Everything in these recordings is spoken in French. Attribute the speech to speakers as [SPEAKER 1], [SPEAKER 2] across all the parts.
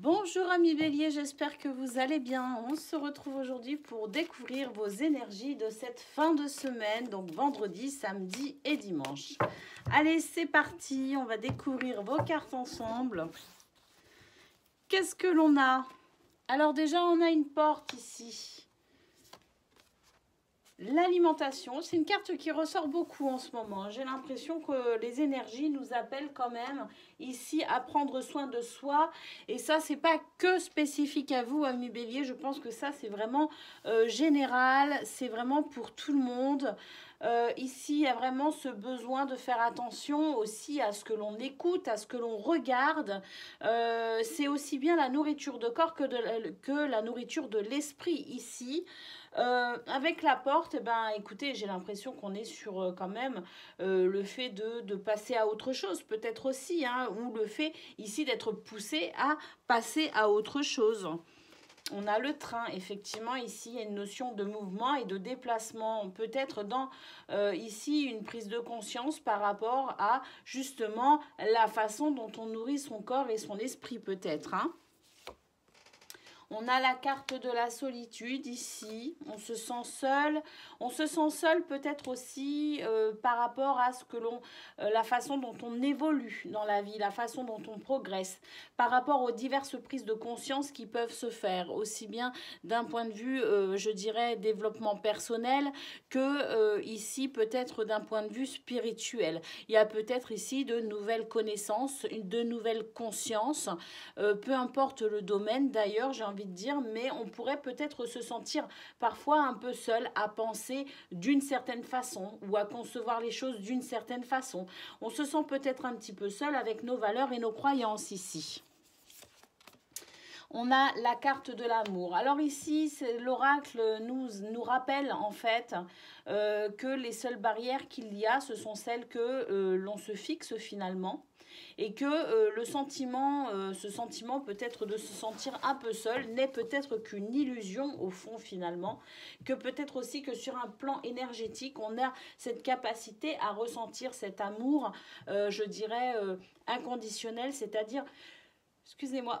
[SPEAKER 1] Bonjour amis Bélier, j'espère que vous allez bien. On se retrouve aujourd'hui pour découvrir vos énergies de cette fin de semaine, donc vendredi, samedi et dimanche. Allez, c'est parti, on va découvrir vos cartes ensemble. Qu'est-ce que l'on a? Alors déjà, on a une porte ici. L'alimentation, c'est une carte qui ressort beaucoup en ce moment. J'ai l'impression que les énergies nous appellent quand même ici à prendre soin de soi. Et ça, c'est pas que spécifique à vous, amis Bélier. Je pense que ça, c'est vraiment général. C'est vraiment pour tout le monde. Ici, il y a vraiment ce besoin de faire attention aussi à ce que l'on écoute, à ce que l'on regarde. C'est aussi bien la nourriture de corps que la nourriture de l'esprit ici. Avec la porte, ben, écoutez, j'ai l'impression qu'on est sur quand même le fait de passer à autre chose, peut-être aussi, hein, ou le fait ici d'être poussé à passer à autre chose. On a le train, effectivement, ici, il y a une notion de mouvement et de déplacement. Peut-être dans ici une prise de conscience par rapport à justement la façon dont on nourrit son corps et son esprit, peut-être, hein. On a la carte de la solitude ici, on se sent seul peut-être aussi par rapport à ce que la façon dont on évolue dans la vie, la façon dont on progresse, par rapport aux diverses prises de conscience qui peuvent se faire, aussi bien d'un point de vue, je dirais, développement personnel, que ici peut-être d'un point de vue spirituel. Il y a peut-être ici de nouvelles connaissances, de nouvelles consciences, peu importe le domaine d'ailleurs, j'ai envie de dire, mais on pourrait peut-être se sentir parfois un peu seul à penser d'une certaine façon ou à concevoir les choses d'une certaine façon. On se sent peut-être un petit peu seul avec nos valeurs et nos croyances ici. On a la carte de l'amour. Alors ici, l'oracle nous rappelle en fait que les seules barrières qu'il y a, ce sont celles que l'on se fixe finalement. Et que ce sentiment peut-être de se sentir un peu seul n'est peut-être qu'une illusion au fond finalement, que peut-être aussi que sur un plan énergétique, on a cette capacité à ressentir cet amour, je dirais, inconditionnel, c'est-à-dire, excusez-moi,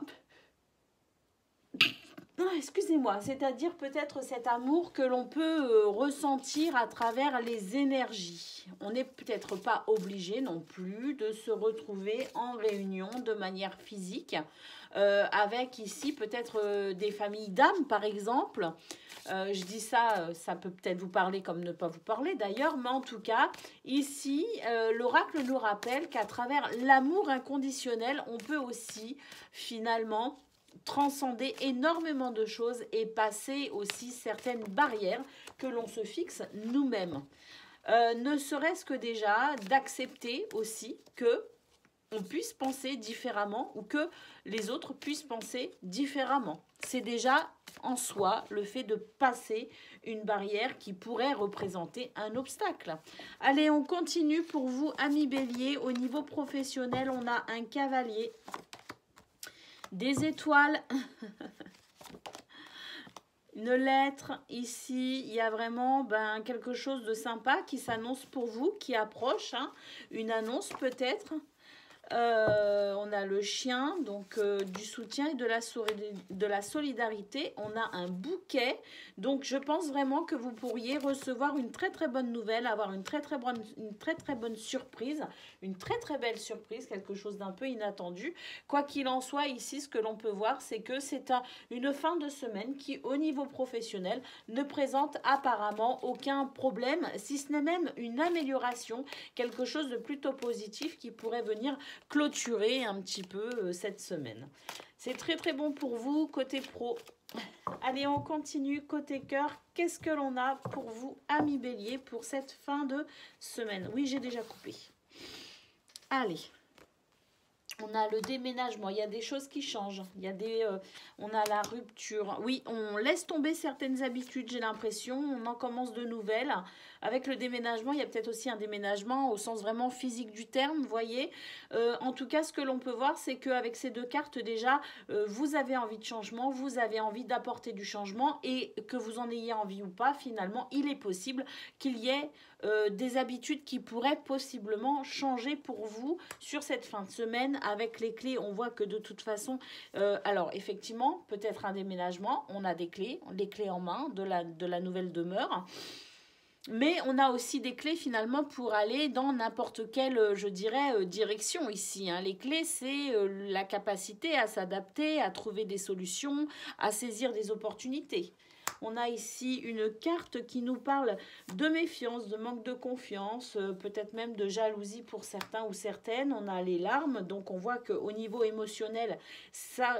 [SPEAKER 1] c'est-à-dire peut-être cet amour que l'on peut ressentir à travers les énergies. On n'est peut-être pas obligé non plus de se retrouver en réunion de manière physique, avec ici peut-être des familles d'âmes par exemple. Je dis ça, ça peut peut-être vous parler comme ne pas vous parler d'ailleurs, mais en tout cas, ici, l'oracle nous rappelle qu'à travers l'amour inconditionnel, on peut aussi finalement transcender énormément de choses et passer aussi certaines barrières que l'on se fixe nous-mêmes. Ne serait-ce que déjà d'accepter aussi que on puisse penser différemment ou que les autres puissent penser différemment. C'est déjà en soi le fait de passer une barrière qui pourrait représenter un obstacle. Allez, on continue pour vous, amis Bélier. Au niveau professionnel, on a un cavalier, des étoiles, une lettre. Ici, il y a vraiment quelque chose de sympa qui s'annonce pour vous, qui approche, hein, une annonce peut-être. On a le chien, donc du soutien et de la solidarité. On a un bouquet, donc je pense vraiment que vous pourriez recevoir une très très bonne nouvelle, avoir une très très bonne surprise, une très très belle surprise, quelque chose d'un peu inattendu. Quoi qu'il en soit, ici ce que l'on peut voir, c'est que c'est une fin de semaine qui au niveau professionnel ne présente apparemment aucun problème, si ce n'est même une amélioration, quelque chose de plutôt positif qui pourrait venir clôturer un petit peu cette semaine. C'est très très bon pour vous côté pro. Allez, on continue côté cœur. Qu'est-ce que l'on a pour vous, amis Bélier, pour cette fin de semaine? Oui, j'ai déjà coupé. Allez. On a le déménagement, il y a des choses qui changent, on a la rupture. Oui, on laisse tomber certaines habitudes, j'ai l'impression, on en commence de nouvelles. Avec le déménagement, il y a peut-être aussi un déménagement au sens vraiment physique du terme, vous voyez. En tout cas, ce que l'on peut voir, c'est qu'avec ces deux cartes, déjà, vous avez envie de changement, vous avez envie d'apporter du changement et que vous en ayez envie ou pas, finalement, il est possible qu'il y ait des habitudes qui pourraient possiblement changer pour vous sur cette fin de semaine. Avec les clés, on voit que de toute façon, alors effectivement, peut-être un déménagement, on a des clés, les clés en main de la nouvelle demeure. Mais on a aussi des clés finalement pour aller dans n'importe quelle, je dirais, direction ici. Hein. Les clés, c'est la capacité à s'adapter, à trouver des solutions, à saisir des opportunités. On a ici une carte qui nous parle de méfiance, de manque de confiance, peut-être même de jalousie pour certains ou certaines. On a les larmes, donc on voit qu'au niveau émotionnel, ça,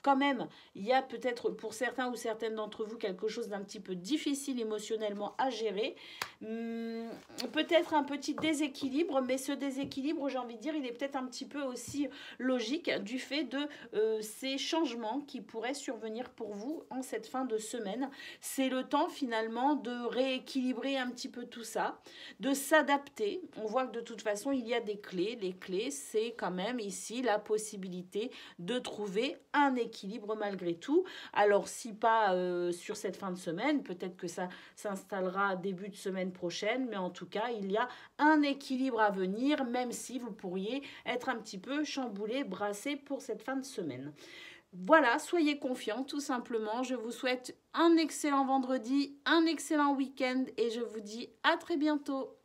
[SPEAKER 1] quand même, il y a peut-être pour certains ou certaines d'entre vous quelque chose d'un petit peu difficile émotionnellement à gérer. Peut-être un petit déséquilibre, mais ce déséquilibre, j'ai envie de dire, il est peut-être un petit peu aussi logique du fait de ces changements qui pourraient survenir pour vous en cette fin de semaine. C'est le temps finalement de rééquilibrer un petit peu tout ça, de s'adapter. On voit que de toute façon, il y a des clés. Les clés, c'est quand même ici la possibilité de trouver un équilibre malgré tout. Alors, si pas sur cette fin de semaine, peut-être que ça s'installera début de semaine prochaine, mais en tout cas, il y a un équilibre à venir, même si vous pourriez être un petit peu chamboulé, brassé pour cette fin de semaine. Voilà, soyez confiants tout simplement. Je vous souhaite un excellent vendredi, un excellent week-end et je vous dis à très bientôt.